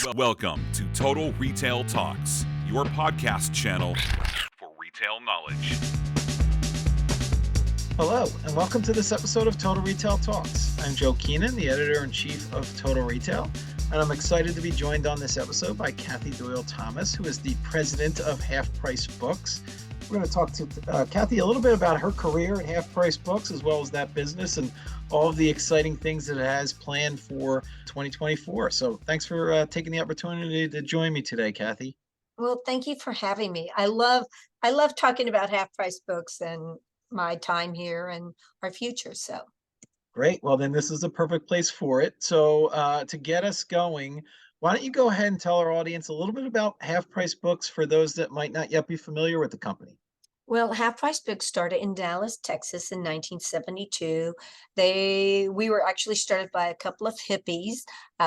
Welcome to Total Retail Talks, your podcast channel for retail knowledge. Hello, and welcome to this episode of Total Retail Talks. I'm Joe Keenan, the editor-in-chief of Total Retail, and I'm excited to be joined on this episode by Kathy Doyle Thomas, who is the president of Half Price Books. We're going to talk to Kathy a little bit about her career at Half Price Books, as well as that business and all of the exciting things that it has planned for 2024. So thanks for taking the opportunity to join me today, Kathy. Well, thank you for having me. I love talking about Half Price Books and my time here and our future. So Great. Well, then this is the perfect place for it. So to get us going, why don't you go ahead and tell our audience a little bit about Half Price Books for those that might not yet be familiar with the company? Well, Half Price Books started in Dallas, Texas in 1972. We were actually started by a couple of hippies,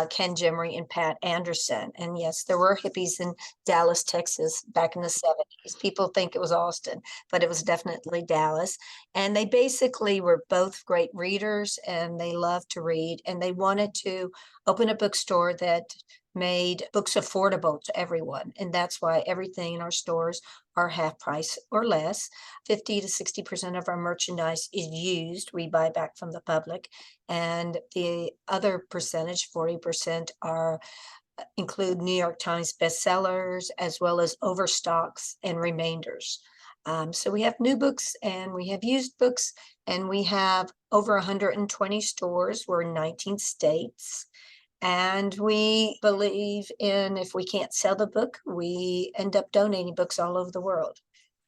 Ken Jimmery and Pat Anderson. And yes, there were hippies in Dallas, Texas back in the 70s. People think it was Austin, but it was definitely Dallas. And they basically were both great readers and they loved to read. And they wanted to open a bookstore that made books affordable to everyone. And that's why everything in our stores are half price or less. 50 to 60% of our merchandise is used. We buy back from the public. And the other percentage, 40%, include New York Times bestsellers, as well as overstocks and remainders. So we have new books and we have used books, and we have over 120 stores. We're in 19 states. And we believe in, if we can't sell the book, we end up donating books all over the world.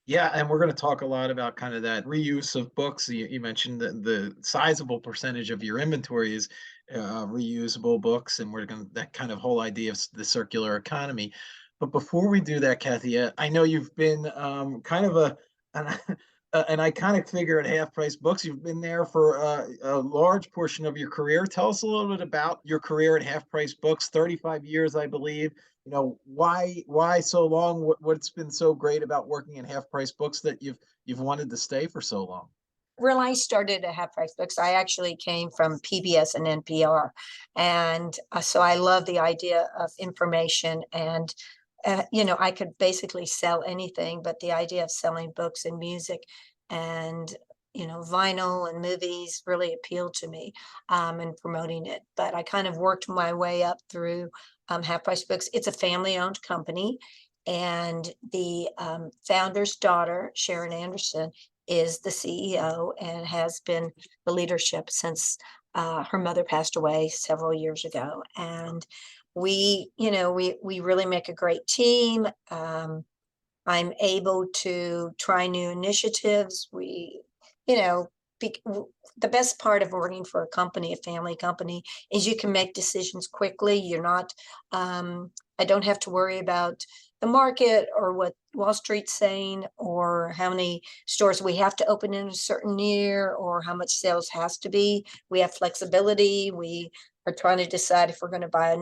Yeah, and we're going to talk a lot about kind of that reuse of books. You mentioned that the sizable percentage of your inventory is reusable books, and we're going to that kind of whole idea of the circular economy. But before we do that, Kathy, I know you've been kind of an iconic figure at Half Price Books. You've been there for a large portion of your career. Tell us a little bit about your career at Half Price Books. 35 years, I believe. You know, why so long? What's been so great about working in Half Price Books that you've wanted to stay for so long? When I started at Half Price Books, I actually came from PBS and NPR. And so I love the idea of information and I could basically sell anything, but the idea of selling books and music and, vinyl and movies really appealed to me, and promoting it. But I kind of worked my way up through Half Price Books. It's a family-owned company, and the founder's daughter, Sharon Anderson, is the CEO and has been the leadership since her mother passed away several years ago. And we really make a great team. I'm able to try new initiatives. The best part of working for a company, a family company, is you can make decisions quickly. You're not, I don't have to worry about the market or what Wall Street's saying or how many stores we have to open in a certain year or how much sales has to be. We have flexibility. We are trying to decide if we're going to buy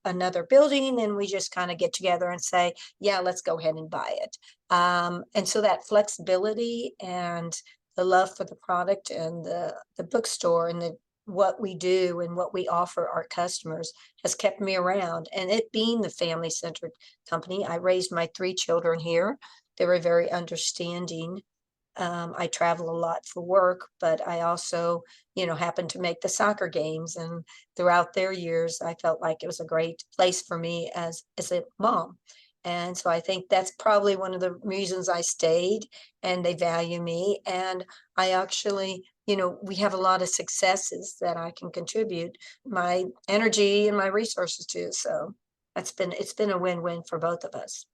another building, and we just kind of get together and say, yeah, let's go ahead and buy it. And so that flexibility and the love for the product and the bookstore and what we do and what we offer our customers has kept me around. And it being the family-centered company, I raised my 3 children here. They were very understanding. I travel a lot for work, but I also, happen to make the soccer games. And throughout their years, I felt like it was a great place for me as a mom. And so I think that's probably one of the reasons I stayed, and they value me. And I actually, we have a lot of successes that I can contribute my energy and my resources to. So it's been a win-win for both of us.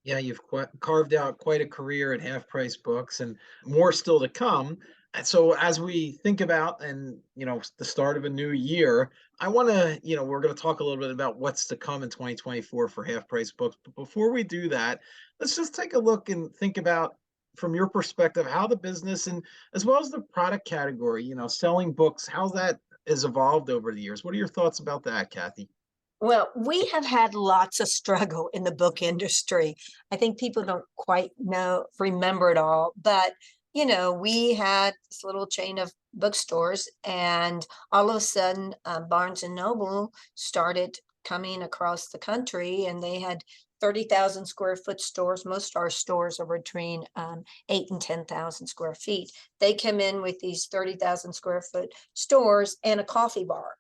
Yeah, you've carved out quite a career at Half Price Books, and more still to come. And so, as we think about the start of a new year, I want to we're going to talk a little bit about what's to come in 2024 for Half Price Books. But before we do that, let's just take a look and think about, from your perspective, how the business and as well as the product category, selling books, how that has evolved over the years. What are your thoughts about that, Kathy? Well, we have had lots of struggle in the book industry. I think people don't quite remember it all, but we had this little chain of bookstores, and all of a sudden, Barnes and Noble started coming across the country, and they had 30,000 square foot stores. Most of our stores are between 8 and 10,000 square feet. They come in with these 30,000 square foot stores and a coffee bar,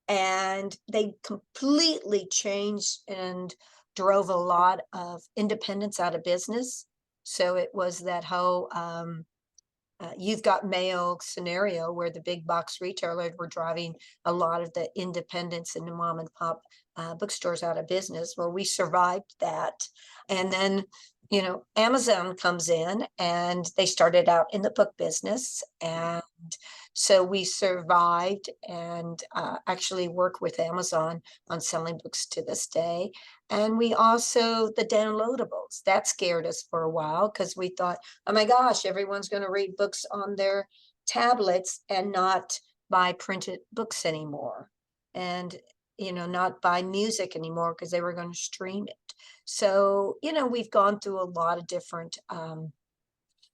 and they completely changed and drove a lot of independents out of business. So it was that whole you've got mail scenario where the big box retailers were driving a lot of the independents and the mom and pop bookstores out of business. Well, we survived that. And then, Amazon comes in and they started out in the book business. And so we survived and actually work with Amazon on selling books to this day. And we also, the downloadables, that scared us for a while because we thought, oh my gosh, everyone's going to read books on their tablets and not buy printed books anymore. And, not buy music anymore because they were going to stream it. So, we've gone through a lot of different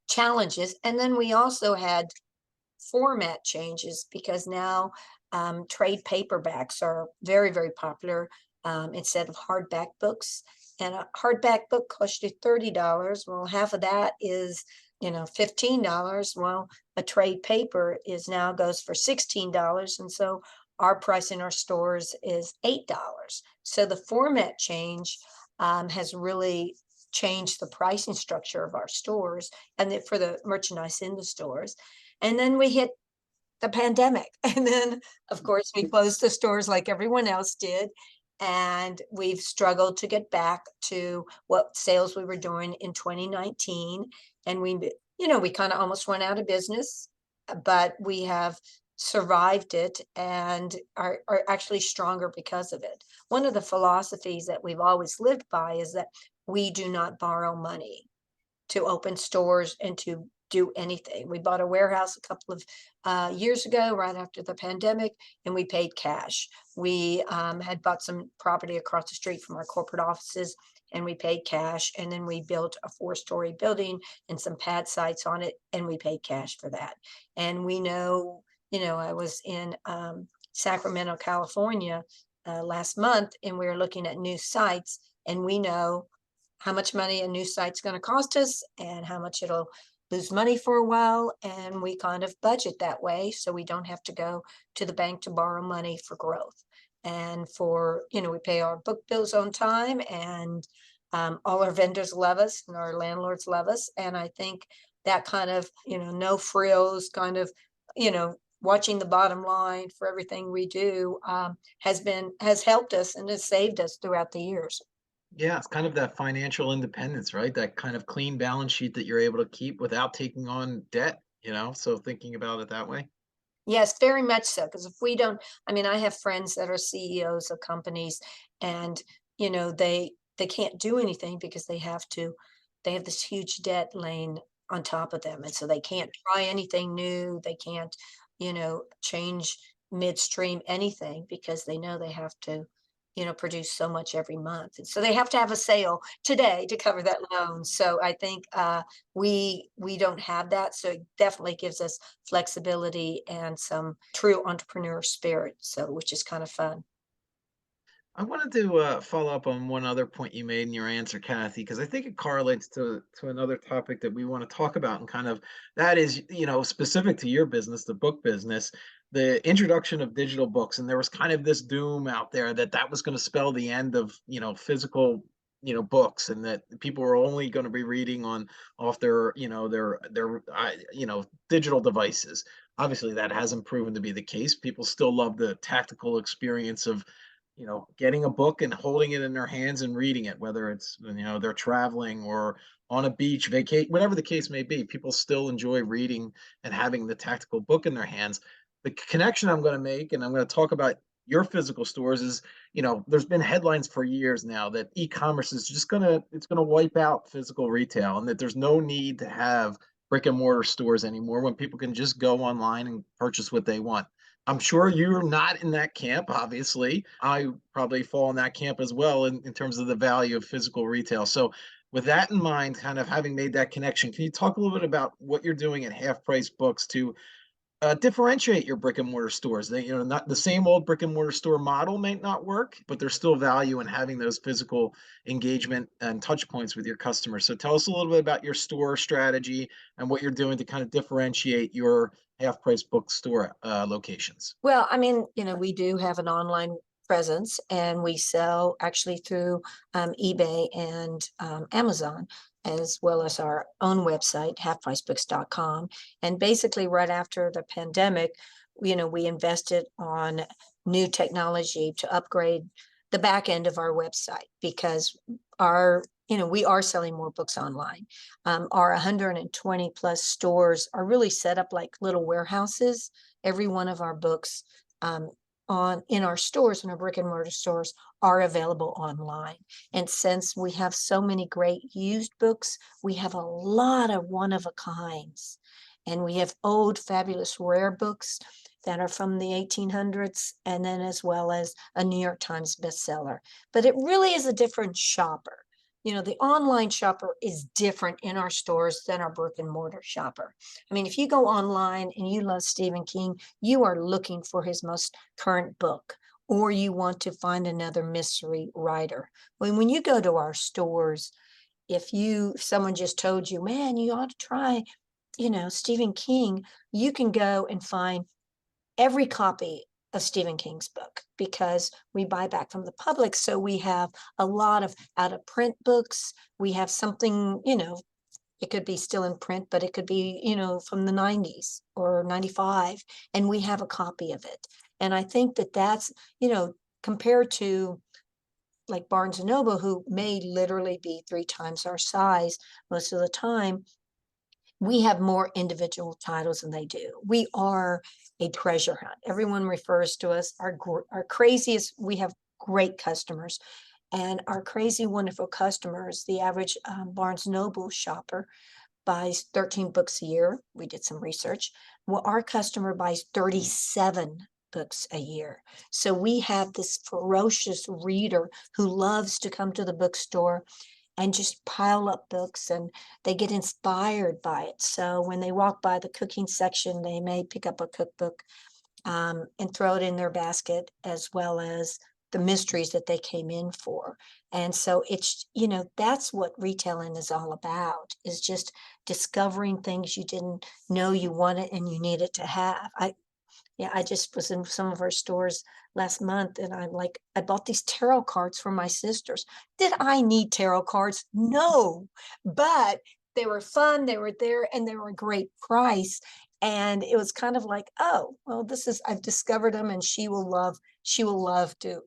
challenges. And then we also had format changes because now trade paperbacks are very, very popular instead of hardback books. And a hardback book costs you $30. Well, half of that is, $15. Well, a trade paper is now goes for $16. And so our price in our stores is $8. So the format change has really changed the pricing structure of our stores and for the merchandise in the stores. And then we hit the pandemic. And then, of course, we closed the stores like everyone else did. And we've struggled to get back to what sales we were doing in 2019. And we kind of almost went out of business, but we have survived it and are actually stronger because of it. One of the philosophies that we've always lived by is that we do not borrow money to open stores and to do anything. We bought a warehouse a couple of years ago, right after the pandemic, and we paid cash. We had bought some property across the street from our corporate offices, and we paid cash. And then we built a 4-story building and some pad sites on it, and we paid cash for that. And we know, I was in Sacramento, California last month, and we were looking at new sites, and we know how much money a new site's going to cost us and how much it'll lose money for a while. And we kind of budget that way so we don't have to go to the bank to borrow money for growth. And we pay our book bills on time, and all our vendors love us and our landlords love us. And I think that kind of, no frills kind of, watching the bottom line for everything we do has helped us and has saved us throughout the years. Yeah, it's kind of that financial independence, right? That kind of clean balance sheet that you're able to keep without taking on debt, So thinking about it that way. Yes, very much so. Because if we don't, I mean, I have friends that are CEOs of companies, and they can't do anything because they have this huge debt laying on top of them, and so they can't try anything new. They can't, change midstream anything because they know they have to produce so much every month. And so they have to have a sale today to cover that loan. So I think we don't have that. So it definitely gives us flexibility and some true entrepreneur spirit. So which is kind of fun. I wanted to follow up on one other point you made in your answer, Kathy, because I think it correlates to another topic that we want to talk about, and kind of that is, specific to your business, the book business, the introduction of digital books, and there was kind of this doom out there that that was going to spell the end of physical books, and that people were only going to be reading off their digital devices. Obviously, that hasn't proven to be the case. People still love the tactical experience of getting a book and holding it in their hands and reading it, whether it's, they're traveling or on a beach, vacate, whatever the case may be, people still enjoy reading and having the tactical book in their hands. The connection I'm going to make, and I'm going to talk about your physical stores, is, there's been headlines for years now that e-commerce is just it's going to wipe out physical retail, and that there's no need to have brick and mortar stores anymore when people can just go online and purchase what they want. I'm sure you're not in that camp, obviously. I probably fall in that camp as well in terms of the value of physical retail. So, with that in mind, kind of having made that connection, can you talk a little bit about what you're doing at Half Price Books to differentiate your brick and mortar stores. They, not the same old brick and mortar store model may not work, but there's still value in having those physical engagement and touch points with your customers. So tell us a little bit about your store strategy and what you're doing to kind of differentiate your half price bookstore locations. Well, I mean, we do have an online presence and we sell actually through eBay and Amazon, as well as our own website, halfpricebooks.com. And basically, right after the pandemic, we invested on new technology to upgrade the back end of our website because we are selling more books online. Our 120 plus stores are really set up like little warehouses. Every one of our books in our stores, in our brick and mortar stores, are available online. And since we have so many great used books, we have a lot of one of a kinds. And we have old, fabulous, rare books that are from the 1800s, and then as well as a New York Times bestseller. But it really is a different shopper. The online shopper is different in our stores than our brick and mortar shopper. I mean, if you go online and you love Stephen King, you are looking for his most current book, or you want to find another mystery writer. When you go to our stores, if someone just told you, man, you ought to try, Stephen King, you can go and find every copy of Stephen King's book because we buy back from the public. So we have a lot of out of print books. We have something, it could be still in print, but it could be, from the 90s or 95. And we have a copy of it. And I think that's, compared to like Barnes and Noble, who may literally be 3 times our size most of the time, we have more individual titles than they do. We are a treasure hunt. Everyone refers to us, our craziest, we have great customers. And our crazy, wonderful customers, the average Barnes Noble shopper buys 13 books a year. We did some research. Well, our customer buys 37 books a year. So we have this ferocious reader who loves to come to the bookstore and just pile up books, and they get inspired by it. So when they walk by the cooking section, they may pick up a cookbook and throw it in their basket, as well as the mysteries that they came in for. And so it's, that's what retailing is all about, is just discovering things you didn't know you wanted and you needed to have. I just was in some of our stores last month and I'm like, I bought these tarot cards for my sisters. Did I need tarot cards? No, but they were fun. They were there and they were a great price. And it was kind of like, oh, well, I've discovered them and she will love to,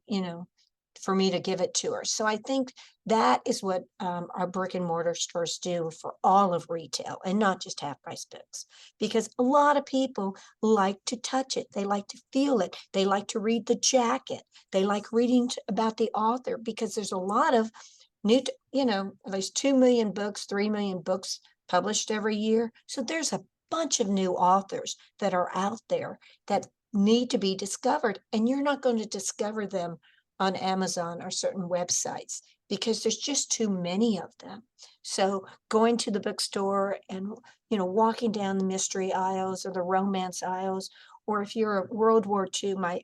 for me to give it to her. So I think that is what our brick and mortar stores do for all of retail and not just half price books, because a lot of people like to touch it. They like to feel it. They like to read the jacket. They like reading about the author, because there's a lot of new, there's 2 million books, 3 million books published every year. So there's a bunch of new authors that are out there that need to be discovered. And you're not going to discover them on Amazon or certain websites because there's just too many of them. So going to the bookstore and, walking down the mystery aisles or the romance aisles, or if you're a World War II, my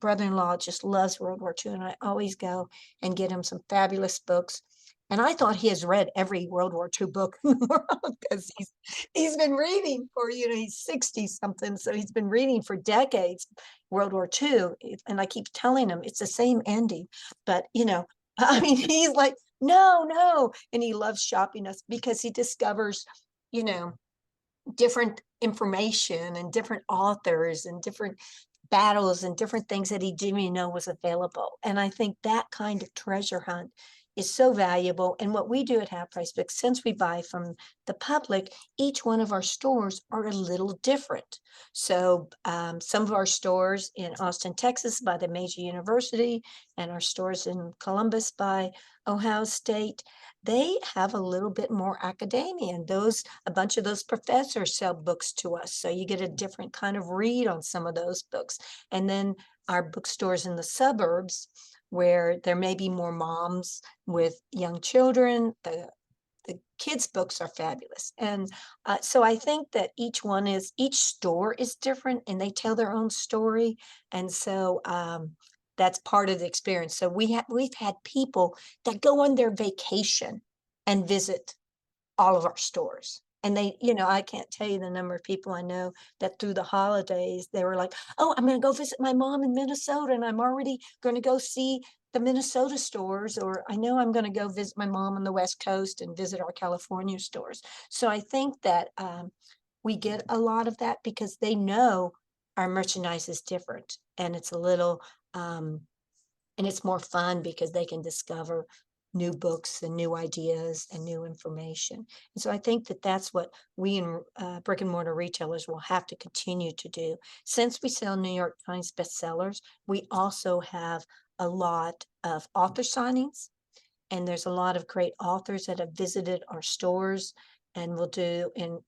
brother-in-law just loves World War II, and I always go and get him some fabulous books. And I thought he has read every World War II book in the world because he's been reading for, he's 60 something. So he's been reading for decades, World War II. And I keep telling him it's the same ending. But, I mean, he's like, no. And he loves shopping us because he discovers, different information and different authors and different battles and different things that he didn't even know was available. And I think that kind of treasure hunt is so valuable. And what we do at Half Price Books, since we buy from the public, each one of our stores are a little different. So some of our stores in Austin, Texas by the major university, and our stores in Columbus by Ohio State, they have a little bit more academia, and a bunch of those professors sell books to us. So you get a different kind of read on some of those books. And then our bookstores in the suburbs, where there may be more moms with young children, the the kids' books are fabulous. And so I think that each store is different and they tell their own story. And so that's part of the experience. So we've had people that go on their vacation and visit all of our stores. And they, I can't tell you the number of people I know that through the holidays, they were like, oh, I'm going to go visit my mom in Minnesota and I'm already going to go see the Minnesota stores, or I know I'm going to go visit my mom on the West Coast and visit our California stores. So I think that we get a lot of that because they know our merchandise is different and it's a little, and it's more fun because they can discover new books and new ideas and new information. And so I think that that's what we in brick and mortar retailers will have to continue to do. Since we sell New York Times bestsellers, we also have a lot of author signings, and there's a lot of great authors that have visited our stores and will do and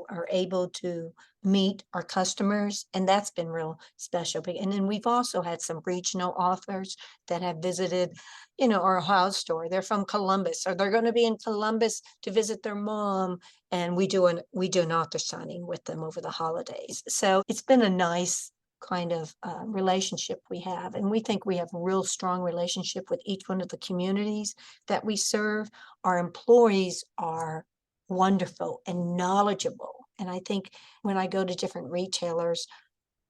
are able to meet our customers, and that's been real special. And then we've also had some regional authors that have visited our house store. They're from Columbus, or they're going to be in Columbus to visit their mom, and we do an author signing with them over the holidays. So it's been a nice kind of relationship we have, and we think we have a real strong relationship with each one of the communities that we serve. Our employees are wonderful and knowledgeable, and I think when I go to different retailers,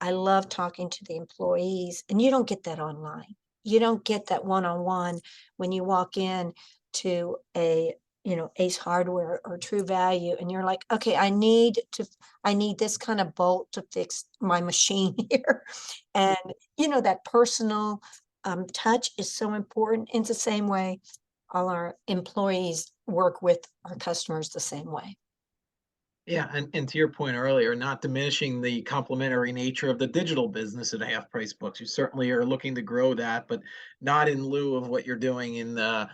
I love talking to the employees, and you don't get that online. You don't get that one-on-one when you walk in to a Ace Hardware or True Value, and you're like, okay, I need this kind of bolt to fix my machine here. And that personal touch is so important. In the same way, all our employees work with our customers the same way. Yeah, and to your point earlier, not diminishing the complementary nature of the digital business at Half Price Books. You certainly are looking to grow that, but not in lieu of what you're doing in the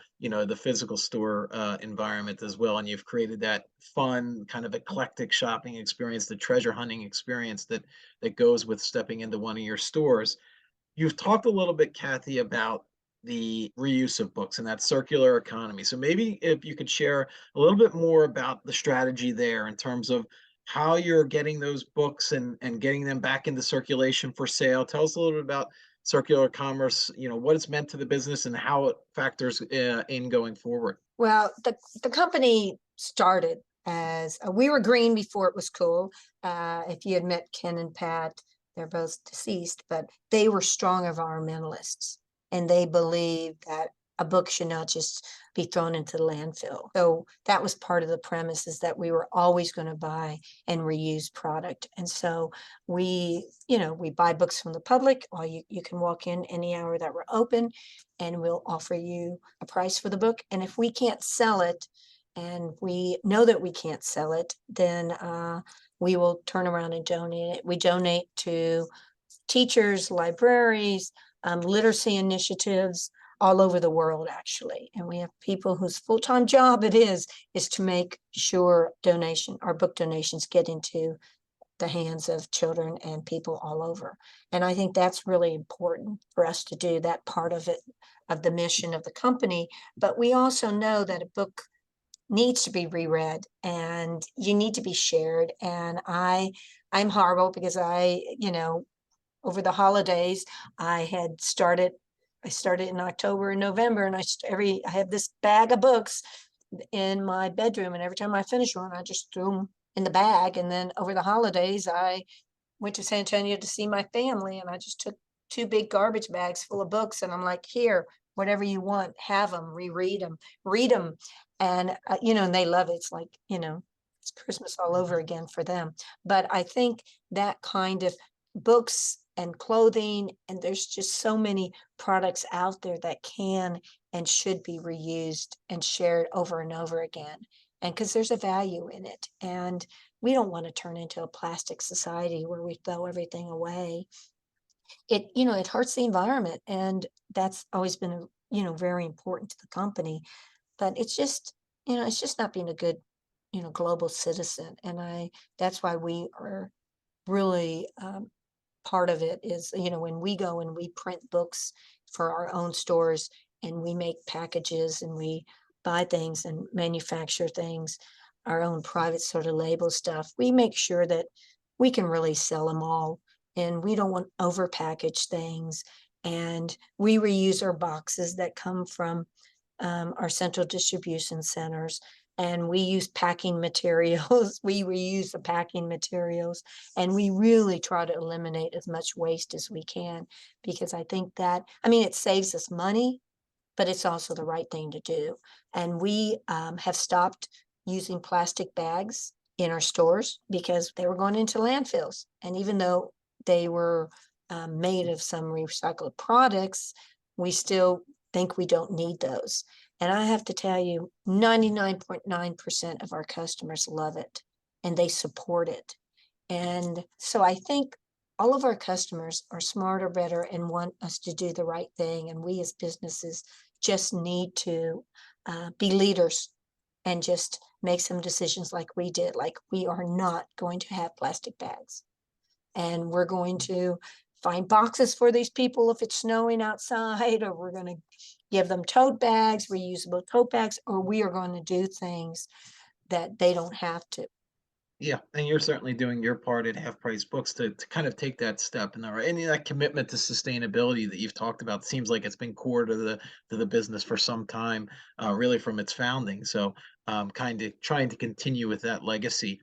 physical store environment as well. And you've created that fun, kind of eclectic shopping experience, the treasure hunting experience that goes with stepping into one of your stores. You've talked a little bit, Kathy, about the reuse of books and that circular economy. So maybe if you could share a little bit more about the strategy there in terms of how you're getting those books and getting them back into circulation for sale. Tell us a little bit about circular commerce, what it's meant to the business and how it factors in going forward. Well, the company started as we were green before it was cool. If you had met Ken and Pat, they're both deceased, but they were strong environmentalists, and they believed that a book should not just be thrown into the landfill. So that was part of the premise, is that we were always going to buy and reuse product. And so we buy books from the public, or you can walk in any hour that we're open, and we'll offer you a price for the book. And if we can't sell it, and we know that we can't sell it, then we will turn around and donate it. We donate to teachers, libraries, literacy initiatives all over the world, actually. And we have people whose full-time job it is to make sure our book donations get into the hands of children and people all over. And I think that's really important for us to do that part of it, of the mission of the company. But we also know that a book needs to be reread and you need to be shared. And I'm horrible because over the holidays, I started in October and November, and I have this bag of books in my bedroom, and every time I finish one, I just threw them in the bag. And then over the holidays, I went to San Antonio to see my family, and I just took 2 big garbage bags full of books, and I'm like, here, whatever you want, have them, reread them, read them. And and they love it. It's like, it's Christmas all over again for them. But I think that kind of books and clothing, and there's just so many products out there that can and should be reused and shared over and over again. And because there's a value in it. And we don't want to turn into a plastic society where we throw everything away. It hurts the environment, and that's always been very important to the company. But it's just not being a good global citizen. And that's why we are really part of it is, when we go and we print books for our own stores, and we make packages, and we buy things and manufacture things, our own private sort of label stuff, we make sure that we can really sell them all. And we don't want overpackaged things. And we reuse our boxes that come from our central distribution centers. And we use packing materials. We reuse the packing materials. And we really try to eliminate as much waste as we can, because I think that, I mean, it saves us money, but it's also the right thing to do. And we have stopped using plastic bags in our stores because they were going into landfills. And even though they were made of some recycled products, we still think we don't need those. And I have to tell you, 99.9% of our customers love it and they support it. And so I think all of our customers are smarter, better, and want us to do the right thing. And we as businesses just need to be leaders and just make some decisions like we did. Like, we are not going to have plastic bags. And we're going to find boxes for these people if it's snowing outside, or we're going to give them tote bags, reusable tote bags, or we are going to do things that they don't have to. Yeah, and you're certainly doing your part at Half Price Books to kind of take that step in the right, and that commitment to sustainability that you've talked about seems like it's been core to the business for some time, really from its founding. So, kind of trying to continue with that legacy.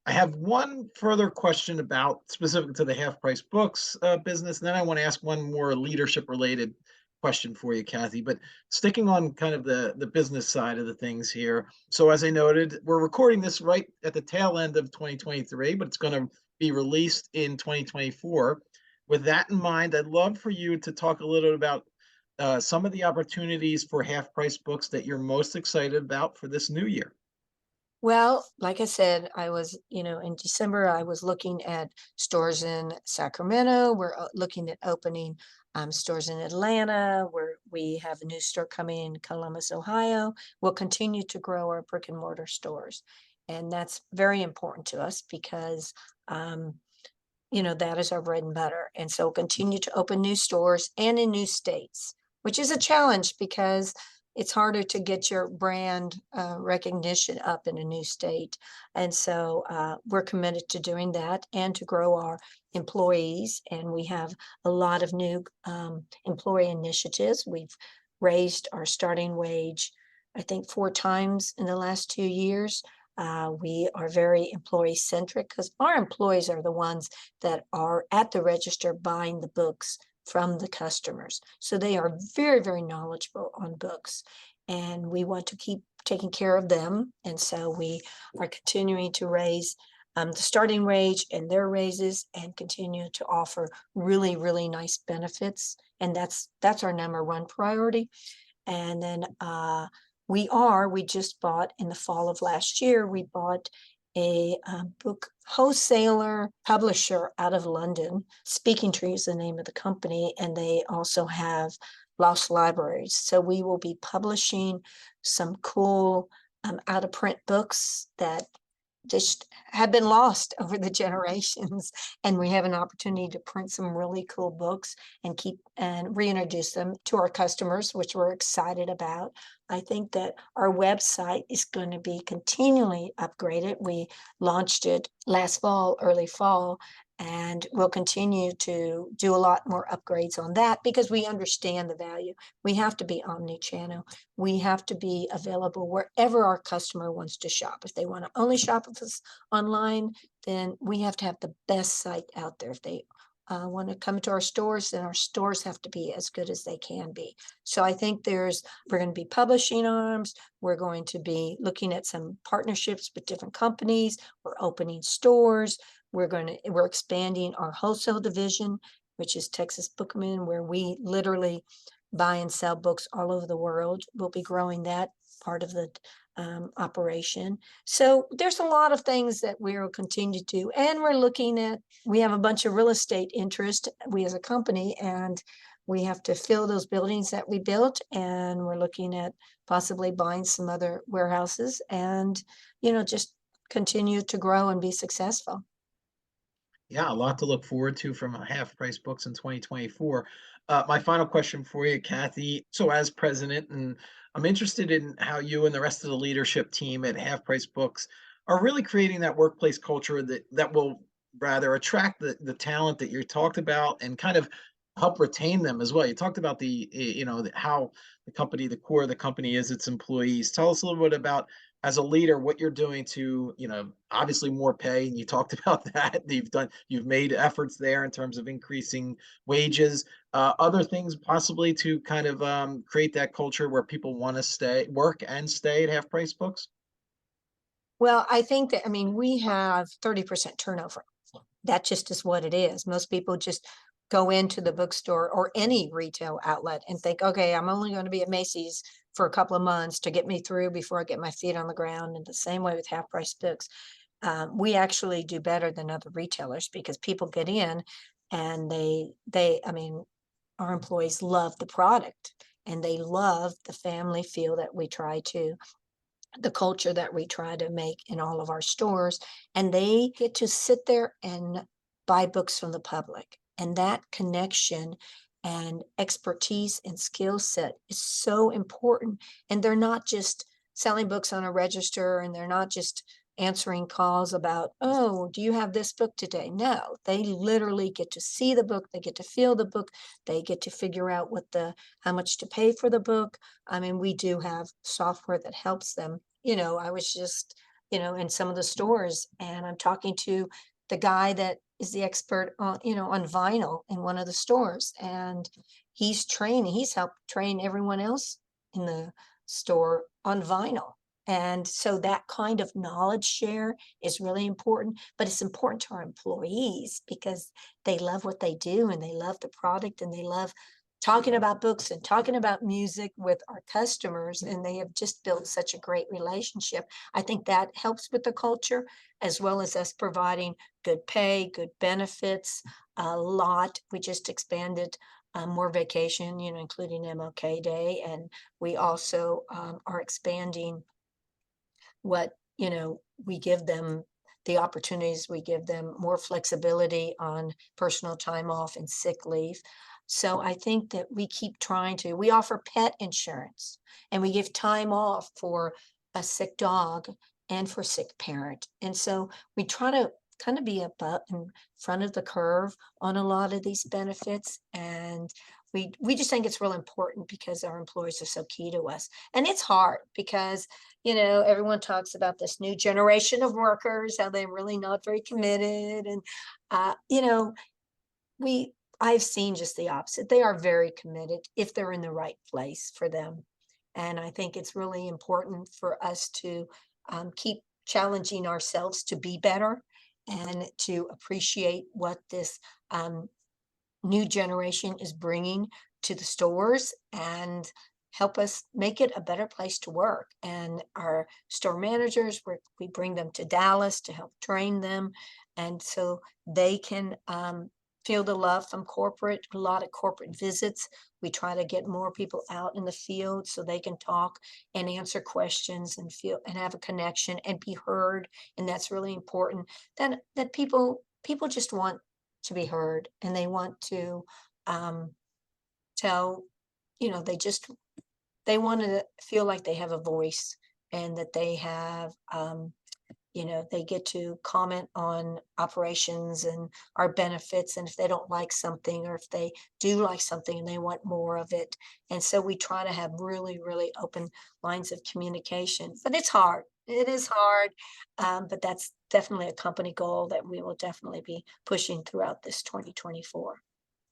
I have one further question about specific to the Half Price Books business, and then I want to ask one more leadership related question for you, Kathy. But sticking on kind of the business side of the things here. So as I noted, we're recording this right at the tail end of 2023, but it's going to be released in 2024. With that in mind, I'd love for you to talk a little bit about some of the opportunities for Half Price Books that you're most excited about for this new year. Well, like I said, I was, in December, I was looking at stores in Sacramento. We're looking at opening stores in Atlanta, where we have a new store coming in Columbus, Ohio. We'll continue to grow our brick and mortar stores. And that's very important to us because, that is our bread and butter. And so we'll continue to open new stores and in new states, which is a challenge because it's harder to get your brand recognition up in a new state. And so we're committed to doing that and to grow our employees. And we have a lot of new employee initiatives. We've raised our starting wage, I think, 4 times in the last 2 years. We are very employee centric because our employees are the ones that are at the register buying the books from the customers. So they are very, very knowledgeable on books, and we want to keep taking care of them. And so we are continuing to raise the starting wage and their raises and continue to offer really, really nice benefits. And that's our number one priority. And then we just bought in the fall of last year, we bought a book wholesaler publisher out of London. Speaking Tree is the name of the company, and they also have lost libraries. So we will be publishing some cool out of print books that just have been lost over the generations, and we have an opportunity to print some really cool books and keep and reintroduce them to our customers, which we're excited about. I think that our website is going to be continually upgraded. We launched it last fall, early fall, and we'll continue to do a lot more upgrades on that because we understand the value. We have to be omni-channel. We have to be available wherever our customer wants to shop. If they want to only shop with us online, then we have to have the best site out there. If they want to come to our stores, then our stores have to be as good as they can be. So I think we're going to be publishing arms. We're going to be looking at some partnerships with different companies. We're opening stores. We're expanding our wholesale division, which is Texas Bookman, where we literally buy and sell books all over the world. We'll be growing that part of the operation. So there's a lot of things that we will continue to do. And we have a bunch of real estate interest, we as a company, and we have to fill those buildings that we built. And we're looking at possibly buying some other warehouses and, just continue to grow and be successful. Yeah, a lot to look forward to from Half Price Books in 2024. My final question for you, Kathy. So, as president, and I'm interested in how you and the rest of the leadership team at Half Price Books are really creating that workplace culture that will rather attract the talent that you talked about and kind of help retain them as well. You talked about how the company, the core of the company is its employees. Tell us a little bit about, as a leader, what you're doing to, obviously more pay, and you talked about that. You've made efforts there in terms of increasing wages, other things possibly to kind of create that culture where people want to work and stay at Half Price Books. Well, I think that, I mean, we have 30% turnover. That just is what it is. Most people just go into the bookstore or any retail outlet and think, okay, I'm only going to be at Macy's for a couple of months to get me through before I get my feet on the ground. And the same way with Half Price Books. We actually do better than other retailers because people get in and I mean, our employees love the product and they love the family feel that we try to, the culture that we try to make in all of our stores. And they get to sit there and buy books from the public. And that connection and expertise and skill set is so important. And they're not just selling books on a register and they're not just answering calls about, oh, do you have this book today? No, they literally get to see the book, they get to feel the book, they get to figure out how much to pay for the book. I mean, we do have software that helps them. I was just, in some of the stores and I'm talking to the guy that is the expert on vinyl in one of the stores. And he's helped train everyone else in the store on vinyl. And so that kind of knowledge share is really important, but it's important to our employees because they love what they do and they love the product and they love talking about books and talking about music with our customers. And they have just built such a great relationship. I think that helps with the culture, as well as us providing good pay, good benefits, a lot. We just expanded more vacation, including MLK Day. And we also are expanding what we give them, the opportunities. We give them more flexibility on personal time off and sick leave. So I think that we offer pet insurance and we give time off for a sick dog and for sick parent. And so we try to kind of be in front of the curve on a lot of these benefits. And we just think it's real important because our employees are so key to us. And it's hard because, everyone talks about this new generation of workers, how they're really not very committed. And, I've seen just the opposite. They are very committed if they're in the right place for them. And I think it's really important for us to keep challenging ourselves to be better and to appreciate what this new generation is bringing to the stores and help us make it a better place to work. And our store managers, we bring them to Dallas to help train them. And so they can feel the love from a lot of corporate visits. We try to get more people out in the field so they can talk and answer questions and feel and have a connection and be heard. And that's really important. That people just want to be heard and they want to tell, they want to feel like they have a voice and that they have they get to comment on operations and our benefits. And if they don't like something, or if they do like something and they want more of it. And so we try to have really, really open lines of communication, but it's hard. It is hard. But that's definitely a company goal that we will definitely be pushing throughout this 2024.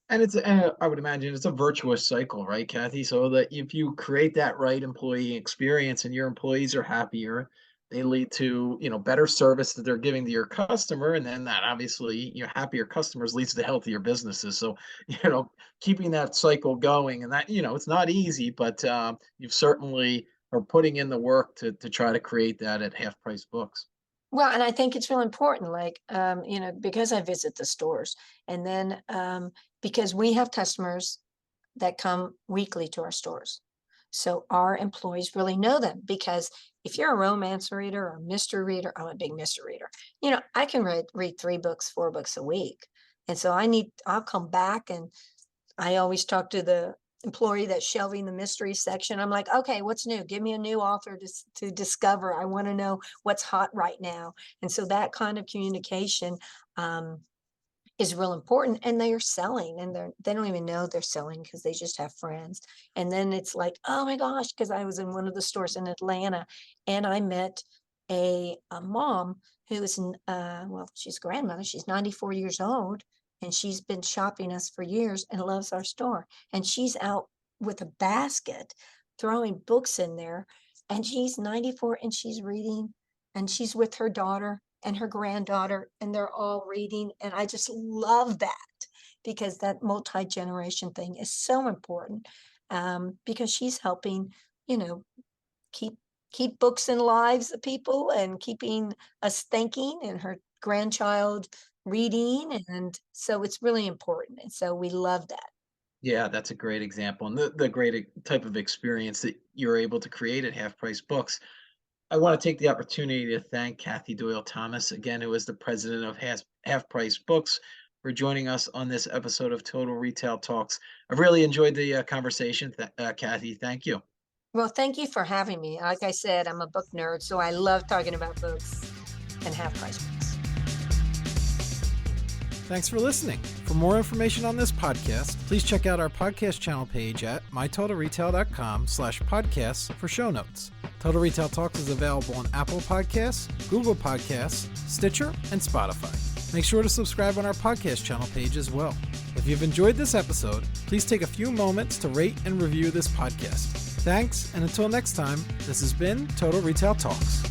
And I would imagine it's a virtuous cycle, right, Kathy? So that if you create that right employee experience and your employees are happier, they lead to, better service that they're giving to your customer. And then that obviously, happier customers leads to healthier businesses. So, keeping that cycle going and that, it's not easy, but you've certainly are putting in the work to try to create that at Half Price Books. Well, and I think it's real important, like, because I visit the stores and then because we have customers that come weekly to our stores. So our employees really know them because if you're a romance reader or a mystery reader, I'm a big mystery reader. I can read 3 books, 4 books a week. And so I'll come back and I always talk to the employee that's shelving the mystery section. I'm like, okay, what's new? Give me a new author to discover. I want to know what's hot right now. And so that kind of communication is real important. And they are selling, and they don't even know they're selling because they just have friends. And then it's like, oh my gosh, because I was in one of the stores in Atlanta and I met a mom who is well, she's a grandmother. She's 94 years old, and she's been shopping us for years and loves our store. And she's out with a basket throwing books in there, and she's 94 and she's reading, and she's with her daughter and her granddaughter, and they're all reading. And I just love that, because that multi-generation thing is so important, because she's helping, you know, keep books in lives of people and keeping us thinking, and her grandchild reading. And so it's really important. And so we love that. Yeah, that's a great example, and the great type of experience that you're able to create at Half Price Books. I want to take the opportunity to thank Kathy Doyle Thomas again, who is the president of Half Price Books, for joining us on this episode of Total Retail Talks. I've really enjoyed the conversation, Kathy. Thank you. Well, thank you for having me. Like I said, I'm a book nerd, so I love talking about books and half price books. Thanks for listening. For more information on this podcast, please check out our podcast channel page at mytotalretail.com/podcasts for show notes. Total Retail Talks is available on Apple Podcasts, Google Podcasts, Stitcher, and Spotify. Make sure to subscribe on our podcast channel page as well. If you've enjoyed this episode, please take a few moments to rate and review this podcast. Thanks, and until next time, this has been Total Retail Talks.